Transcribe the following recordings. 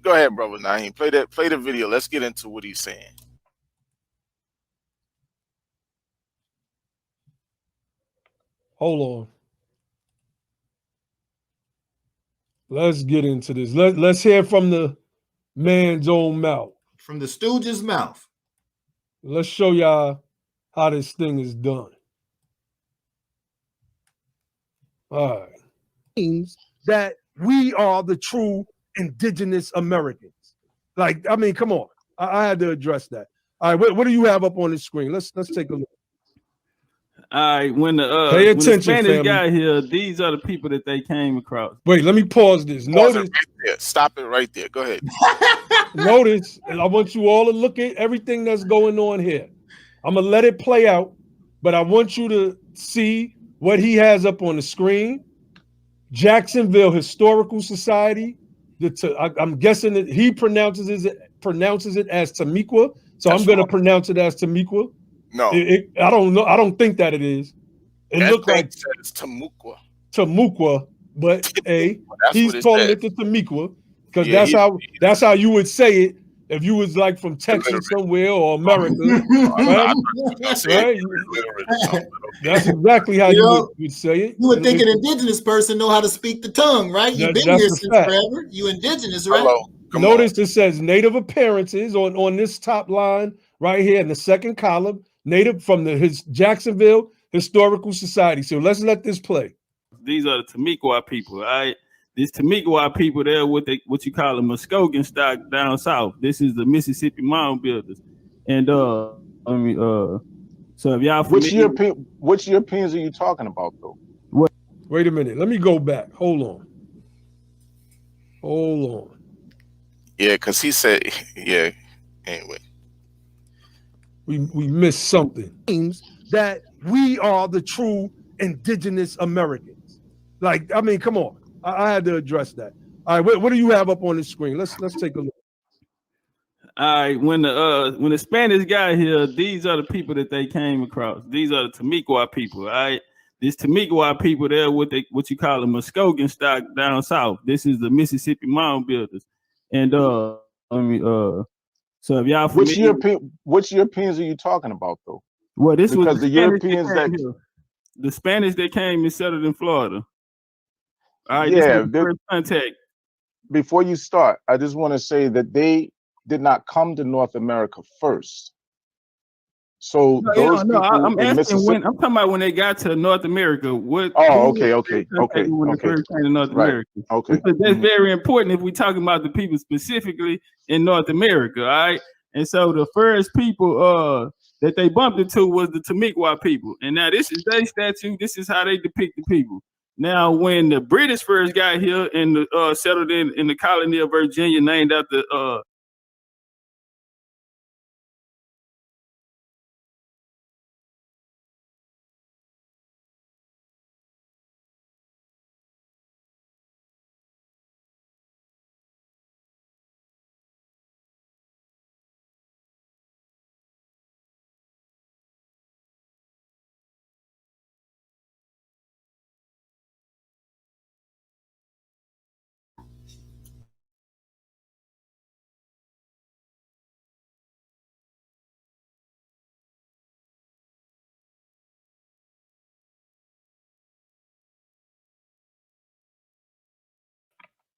Go ahead, brother Naheem. Play the video. Let's get into what he's saying. Hold on. Let's get into this. Let's hear from the man's own mouth. From the Stooge's mouth. Let's show y'all how this thing is done. All right. Means that we are the true indigenous Americans. Like, I mean, come on. I had to address that. All right, what do you have up on the screen? Let's take a look. All right, when the Spanish family. got here, these are the people that they came across. Wait, let me pause this. Notice, right there. Stop it right there. Go ahead. Notice, and I want you all to look at everything that's going on here. I'm gonna let it play out, but I want you to see what he has up on the screen. Jacksonville Historical Society. I'm guessing that he pronounces it as Tamiqua, so that's I'm going to pronounce it as Tamiqua. No, I don't know. I don't think that it is. It looked like it's Tamiqua. Tamiqua, but he's calling it the Tamiqua because that's how you would say it if you was like from Texas somewhere or America. Right? That's exactly how you would say it. You would think an indigenous person know how to speak the tongue, right? You've been here since forever. You indigenous, right? Notice it says native appearances on this top line right here in the second column. Native from his Jacksonville Historical Society. So let's let this play. These are the Tamiqua people, all right? These Tamiqua people, they're what you call a Muskogee stock down south. This is the Mississippi Mound Builders. And so if y'all which Europeans are you talking about though? Wait a minute. Let me go back. Hold on. Yeah, because he said, yeah. Anyway. We missed something. Means that we are the true indigenous Americans. Like, I mean, come on. I had to address that. All right, what do you have up on the screen? Let's take a look. All right, when the Spanish got here, these are the people that they came across. These are the Tamiqua people, all right? These Tamiqua people, they're what you call a Muskogee stock down south. This is the Mississippi Mound Builders. And so if y'all which Europeans are you talking about though? Well, this because was the Europeans the Spanish that came and settled in Florida. All right, yeah, this is the first contact. Before you start, I just want to say that they did not come to North America first. So I'm asking when I'm talking about when they got to North America. When they first came to North America. Okay. Because that's very important if we're talking about the people specifically in North America. All right. And so the first people that they bumped into was the Tamiqua people. And now this is their statue. This is how they depict the people. Now, when the British first got here and settled in the colony of Virginia, named after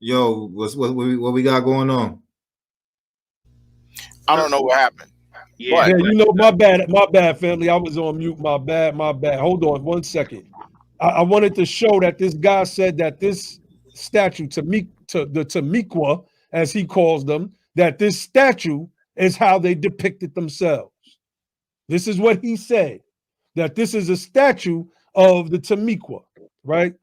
Yo, what we got going on? I don't know what happened. Yeah, you know, my bad, family. I was on mute. My bad. Hold on 1 second. I wanted to show that this guy said that this statue, the Tamiqua, as he calls them, that this statue is how they depicted themselves. This is what he said, that this is a statue of the Tamiqua, right?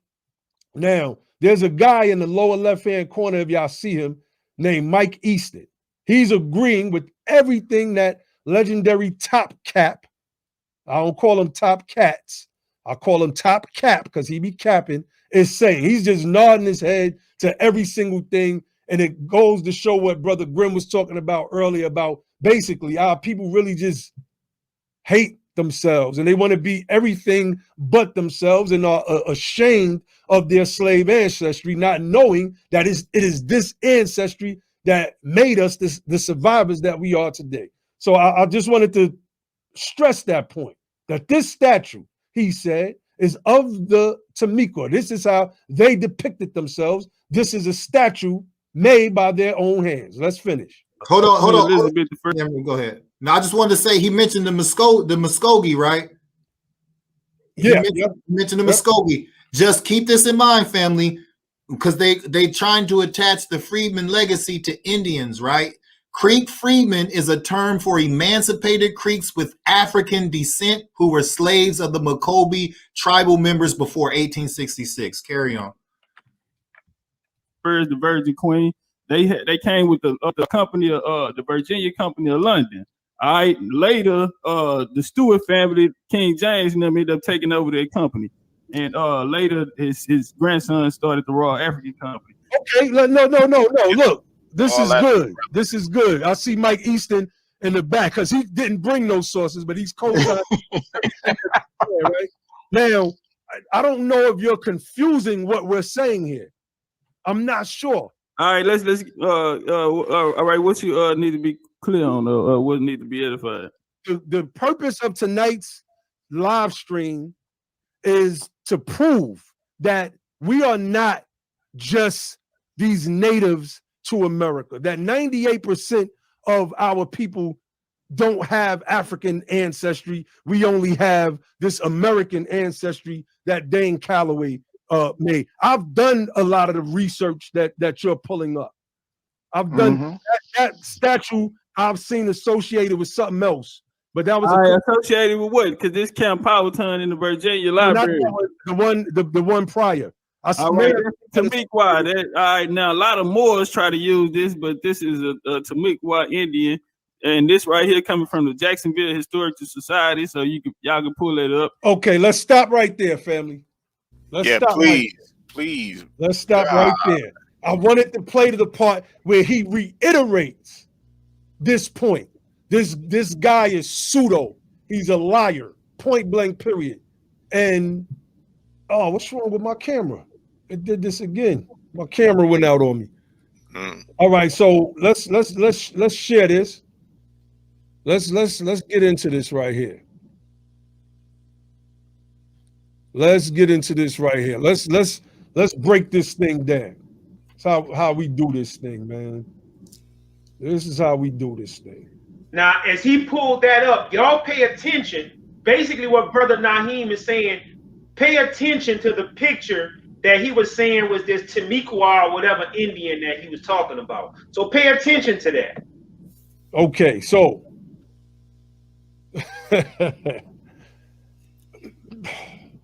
Now, there's a guy in the lower left-hand corner, if y'all see him, named Mike Easton. He's agreeing with everything that legendary Top Cap, I don't call him Top Cats, I call him Top Cap because he be capping, is saying. He's just nodding his head to every single thing, and it goes to show what Brother Grimm was talking about earlier about basically our people really just hate themselves and they want to be everything but themselves and are ashamed of their slave ancestry, not knowing that it is this ancestry that made us the survivors that we are today. So I just wanted to stress that point, that this statue, he said, is of the Tamiqua. This is how they depicted themselves. This is a statue made by their own hands. Let's finish. Hold on. Elizabeth the first. Go ahead. Now, I just wanted to say he mentioned the Muskogee, right? He mentioned the Muskogee. Just keep this in mind, family, because they trying to attach the freedman legacy to Indians, right? Creek freedmen is a term for emancipated Creeks with African descent who were slaves of the Muskogee tribal members before 1866. Carry on. First, the Virgin Queen, they came with the company of the Virginia Company of London. All right. Later, the Stewart family, King James, and them ended up taking over their company. And later, his grandson started the Royal African Company. Okay, no. Look, this is good. This is good. I see Mike Easton in the back because he didn't bring no sources, but he's co-signing. Right now, I don't know if you're confusing what we're saying here. I'm not sure. All right, let's all right. What you need to be clear on, what need to be edified. The purpose of tonight's live stream is to prove that we are not just these natives to America, that 98% of our people don't have African ancestry. We only have this American ancestry that Dane Calloway made. I've done a lot of the research that you're pulling up. I've done that statue I've seen associated with something else. But that was associated with what? Because this Camp Powhatan in the Virginia Library. The one prior. All right, Tamiqua. All right, now a lot of Moors try to use this, but this is a Tamiqua Indian, and this right here coming from the Jacksonville Historical Society. So y'all can pull it up. Okay, let's stop right there, family. Let's stop. Please. Let's stop right there. I wanted to play to the part where he reiterates this point. This guy is pseudo. He's a liar. Point blank. Period. And what's wrong with my camera? It did this again. My camera went out on me. All right, so let's share this. Let's get into this right here. Let's get into this right here. Let's break this thing down. That's how we do this thing, man. This is how we do this thing. Now, as he pulled that up, y'all pay attention. Basically, what Brother Naheem is saying, pay attention to the picture that he was saying was this Tamiqua or whatever Indian that he was talking about. So pay attention to that. Okay, so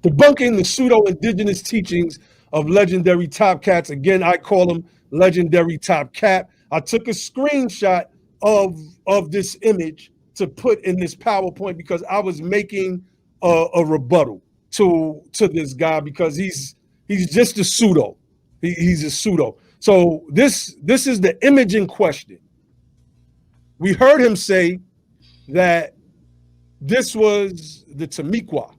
debunking the pseudo-indigenous teachings of legendary Top Cats. Again, I call him legendary Top Cat. I took a screenshot of this image to put in this PowerPoint because I was making a rebuttal to this guy because he's just a pseudo. He's a pseudo. So this is the image in question. We heard him say that this was the Tamiqua.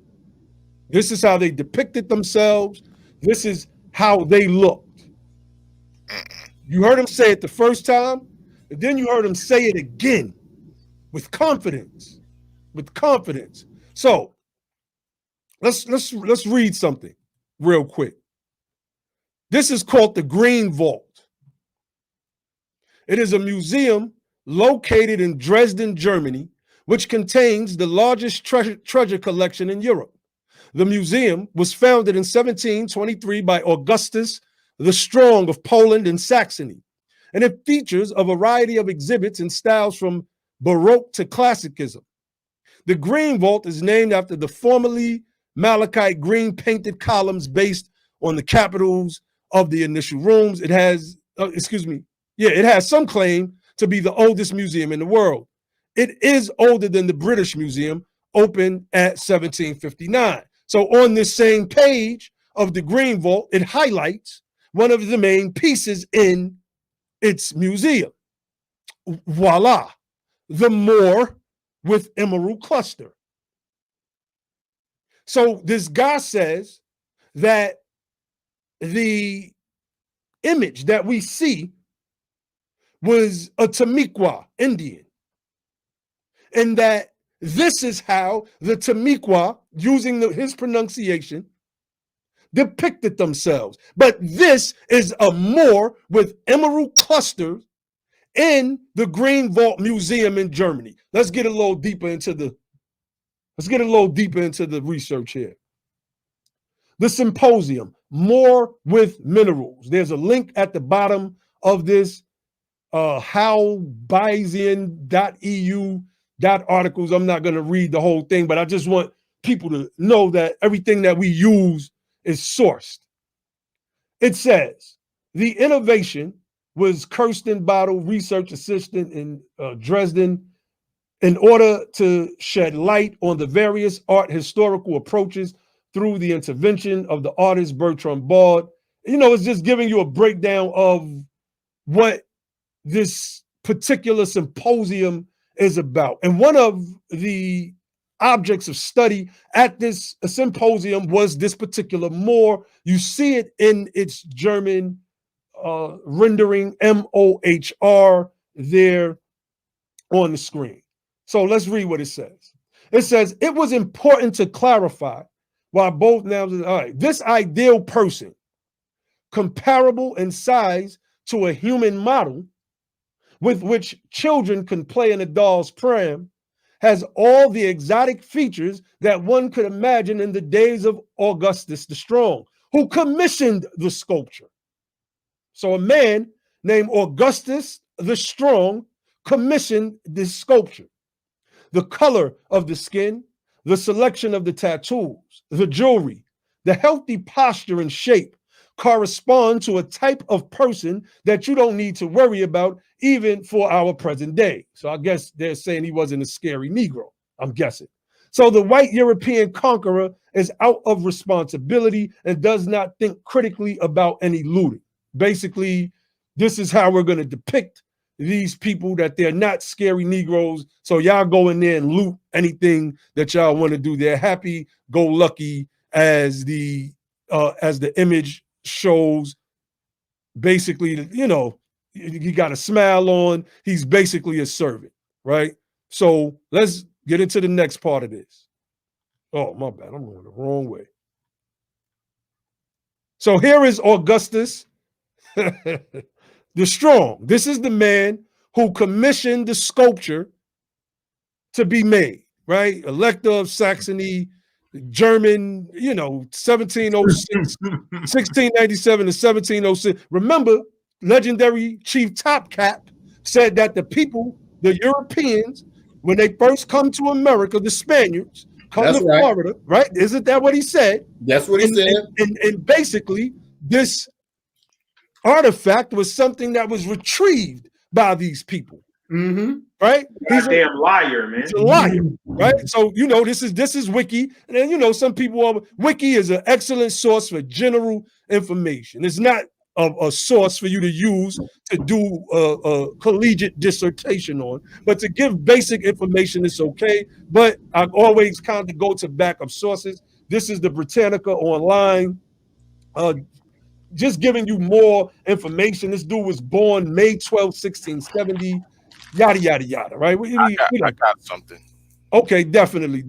This is how they depicted themselves. This is how they looked. You heard him say it the first time, and then you heard him say it again with confidence. With confidence. So let's read something real quick. This is called the Green Vault. It is a museum located in Dresden, Germany, which contains the largest treasure collection in Europe. The museum was founded in 1723 by Augustus the Strong of Poland and Saxony, and it features a variety of exhibits in styles from Baroque to Classicism. The Green Vault is named after the formerly malachite green painted columns based on the capitals of the initial rooms. It has, it has some claim to be the oldest museum in the world. It is older than the British Museum, opened at 1759. So on this same page of the Green Vault, it highlights one of the main pieces in its museum. Voila, the Moor with emerald cluster. So this guy says that the image that we see was a Tamiqua Indian. And that this is how the Tamiqua, using his pronunciation, depicted themselves. But this is a Moor with emerald clusters in the Green Vault Museum in Germany. Let's get a little deeper into the research here. The symposium, More with Minerals. There's a link at the bottom of this, howbayesian.eu.articles. I'm not going to read the whole thing, but I just want people to know that everything that we use is sourced. It says, the innovation was Kirsten Bottle, research assistant in Dresden, in order to shed light on the various art historical approaches through the intervention of the artist Bertrand Bard. You know, it's just giving you a breakdown of what this particular symposium is about. And one of the objects of study at this symposium was this particular Moor. You see it in its German rendering, M-O-H-R, there on the screen. So let's read what it says. It says, it was important to clarify why both nouns, all right, this ideal person, comparable in size to a human model with which children can play in a doll's pram, has all the exotic features that one could imagine in the days of Augustus the Strong, who commissioned the sculpture. So a man named Augustus the Strong commissioned this sculpture. The color of the skin, the selection of the tattoos, the jewelry, the healthy posture and shape correspond to a type of person that you don't need to worry about even for our present day. So I guess they're saying he wasn't a scary Negro, I'm guessing. So the white European conqueror is out of responsibility and does not think critically about any looting. Basically, this is how we're going to depict these people, that they're not scary Negroes. So y'all go in there and loot anything that y'all want to do. They're happy, go lucky, as the image shows. Basically, you know, he got a smile on. He's basically a servant, right? So let's get into the next part of this. Oh, my bad. I'm going the wrong way. So here is Augustus the Strong. This is the man who commissioned the sculpture to be made, right? Elector of Saxony, German, you know, 1706, 1697 to 1706. Remember, legendary Chief Topcap said that the people, the Europeans, when they first come to America, the Spaniards come to Florida, right? Isn't that what he said? That's what he said. And basically, this artifact was something that was retrieved by these people, right? He's a damn liar, man. He's a liar, right? So you know, this is Wiki, and then you know, some people Wiki is an excellent source for general information. It's not a source for you to use to do a collegiate dissertation on, but to give basic information is okay. But I always kind of go to backup sources. This is the Britannica Online. Just giving you more information. This dude was born May 12, 1670, yada, yada, yada, right? I got something. Okay, definitely.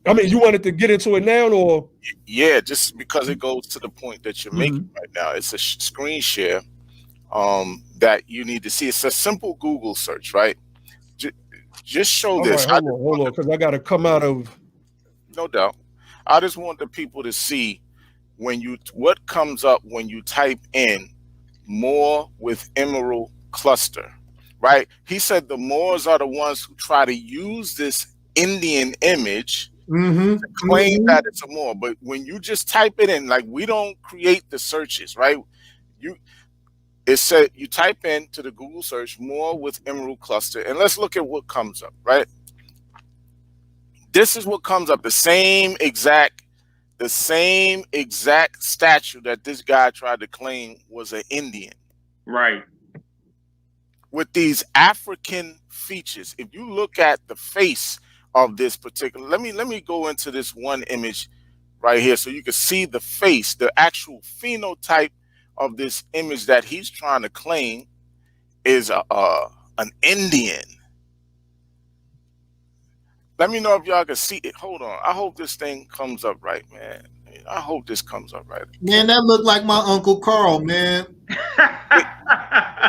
I mean, you wanted to get into it now, or? Yeah, just because it goes to the point that you're making right now. It's a screen share that you need to see. It's a simple Google search, right? Just show this. Right, hold on, because I got to come out of. No doubt. I just want the people to see what comes up when you type in Moor with emerald cluster, right? He said the Moors are the ones who try to use this Indian image to claim that it's a Moor. But when you just type it in, like, we don't create the searches, right? It said you type in to the Google search Moor with emerald cluster, and let's look at what comes up, right? This is what comes up, the same exact statue that this guy tried to claim was an Indian. Right. With these African features. If you look at the face of this particular, let me go into this one image right here so you can see the face, the actual phenotype of this image that he's trying to claim is an Indian. Let me know if y'all can see it. Hold on. I hope this thing comes up right, man. I hope this comes up right. Man, that looked like my Uncle Carl, man.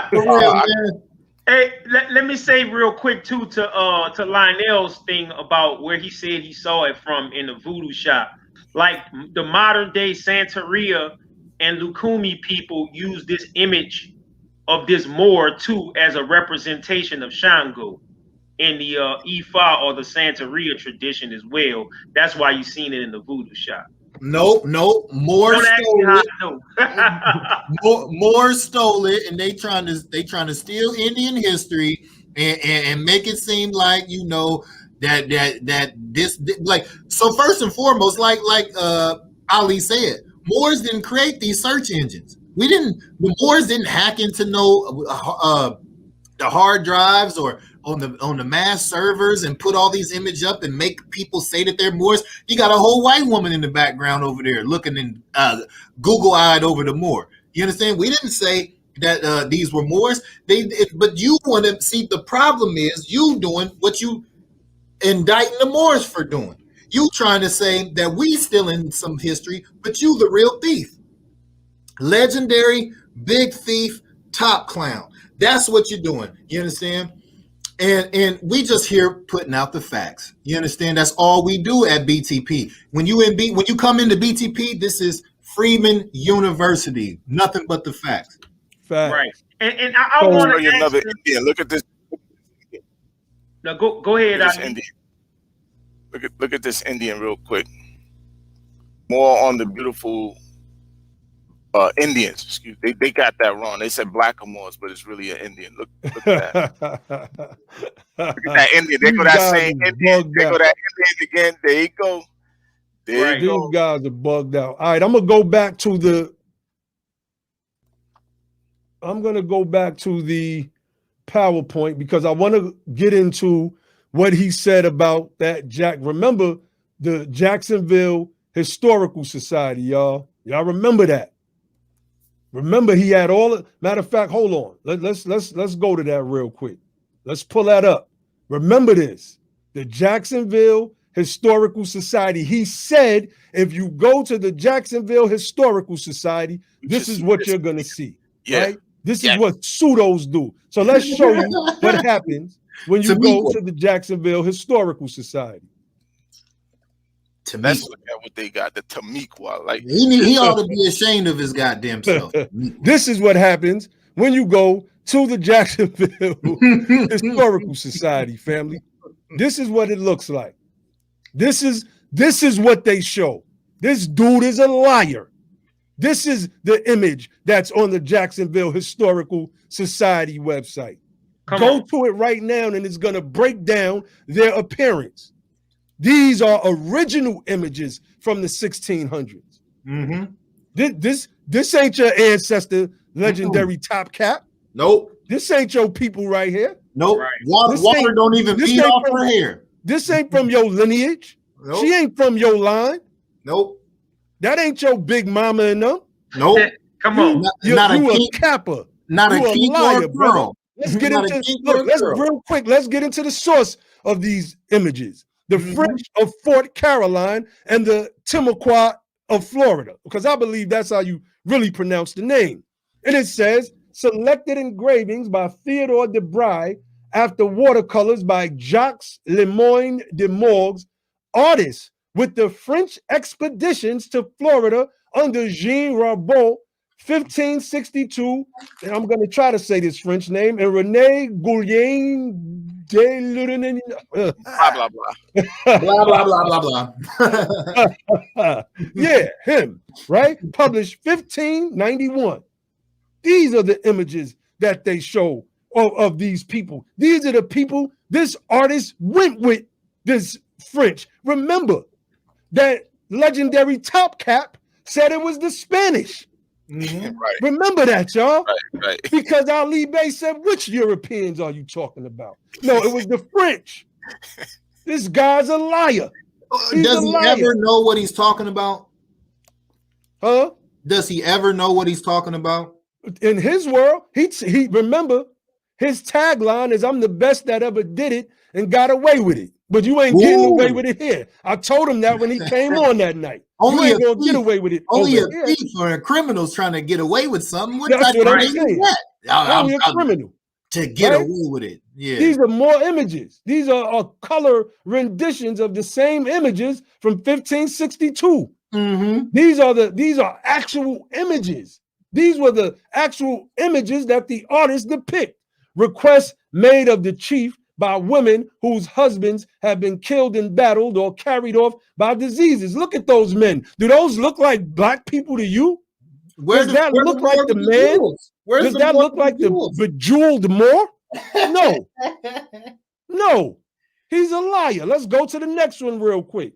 For real, man. Hey, let me say real quick too to Lionel's thing about where he said he saw it from in the voodoo shop. Like the modern day Santeria and Lukumi people use this image of this Moor too as a representation of Shango in the Ifa or the Santeria tradition as well. That's why you seen it in the voodoo shop. Nope. Moore stole it. Moore stole it, and they trying to steal Indian history and make it seem like, you know, that this, like, so first and foremost, like Ali said, Moors didn't create these search engines. The Moors didn't hack into the hard drives or on the mass servers and put all these images up and make people say that they're Moors. You got a whole white woman in the background over there looking in Google-eyed over the Moor. You understand? We didn't say that these were Moors. But you want to see, the problem is you doing what you indicting the Moors for doing. You trying to say that we still in some history, but you the real thief. Legendary, big thief, top clown. That's what you're doing. You understand? And we just here putting out the facts. You understand? That's all we do at BTP. When you come into BTP, this is Freeman University. Nothing but the facts. Right. And I want to another Indian. Look at this. No, go ahead. Look at this Indian real quick. More on the beautiful Indians. Excuse me. They got that wrong. They said Blackamoors, but it's really an Indian. Look at that. Look at that Indian. They go that same Indian. They go that Indian again. There you go. There you go. These guys are bugged out. All right, I'm gonna go back to the PowerPoint because I want to get into what he said about that Jack. Remember the Jacksonville Historical Society, y'all. Y'all remember that? Remember he had all. Matter of fact, hold on. Let's go to that real quick. Let's pull that up. Remember this: the Jacksonville Historical Society. He said, if you go to the Jacksonville Historical Society, this is what you're gonna see. Yeah. Right? This is what pseudos do. So let's show you what happens when you go to the Jacksonville Historical Society. Let's look at what they got. The Tamiqua, like he ought to be ashamed of his goddamn self. This is what happens when you go to the Jacksonville Historical Society, family. This is what it looks like. This is what they show. This dude is a liar. This is the image that's on the Jacksonville Historical Society website. Go to it right now, and it's going to break down their appearance. These are original images from the 1600s. Mm-hmm. This ain't your ancestor, legendary top cap. Nope. This ain't your people right here. Nope. Right. Water don't even beat off her hair. This ain't from your lineage. Nope. She ain't from your line. Nope. That ain't your big mama and them. Nope. Come on. You a capper. Not a key liar, bro. Let's get into real quick. Let's get into the source of these images. The French of Fort Caroline and the Timucua of Florida, because I believe that's how you really pronounce the name. And it says, selected engravings by Theodore de Bry after watercolors by Jacques Lemoyne de Morgues, artists with the French expeditions to Florida under Jean Rabot, 1562, and I'm going to try to say this French name, and René Goulien de Ludenin. Blah, blah, blah. Blah, blah, blah, blah, blah. Yeah, him, right? Published 1591. These are the images that they show of these people. These are the people this artist went with, this French. Remember that legendary top cap said it was the Spanish. Mm-hmm. Right. Remember that, y'all. Right. Because Ali Bey said, which Europeans are you talking about? No, it was the French. This guy's a liar. Does he ever know what he's talking about? Huh? Does he ever know what he's talking about? In his world, he remember, His tagline is, "I'm the best that ever did it and got away with it." But you ain't getting away with it here. I told him that when he came on that night. Only you ain't gonna get away with it. Only a over here. thief or a criminal's trying to get away with something. What That's type what of I'm thing saying. is that? Only a criminal. To get right? away with it. Yeah. These are more images. These are color renditions of the same images from 1562. These are actual images. These were the actual images that the artists depict. Requests made of the chief by women whose husbands have been killed in battle or carried off by diseases. Look at those men. Do those look like black people to you? Does that look like the man? Does that look like the bejeweled Moor? No. No. He's a liar. Let's go to the next one real quick.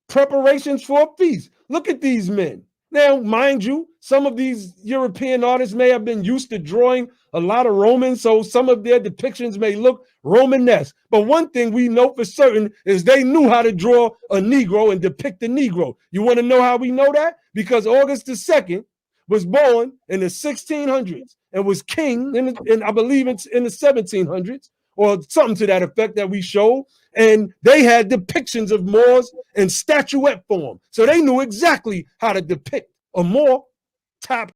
Preparations for a feast. Look at these men. Now, mind you, some of these European artists may have been used to drawing a lot of Romans, so some of their depictions may look Romanesque. But one thing we know for certain is they knew how to draw a Negro and depict a Negro. You want to know how we know that? Because August the 2nd was born in the 1600s and was king in I believe it's in the 1700s or something to that effect that we showed. And they had depictions of Moors in statuette form. So they knew exactly how to depict a Moor top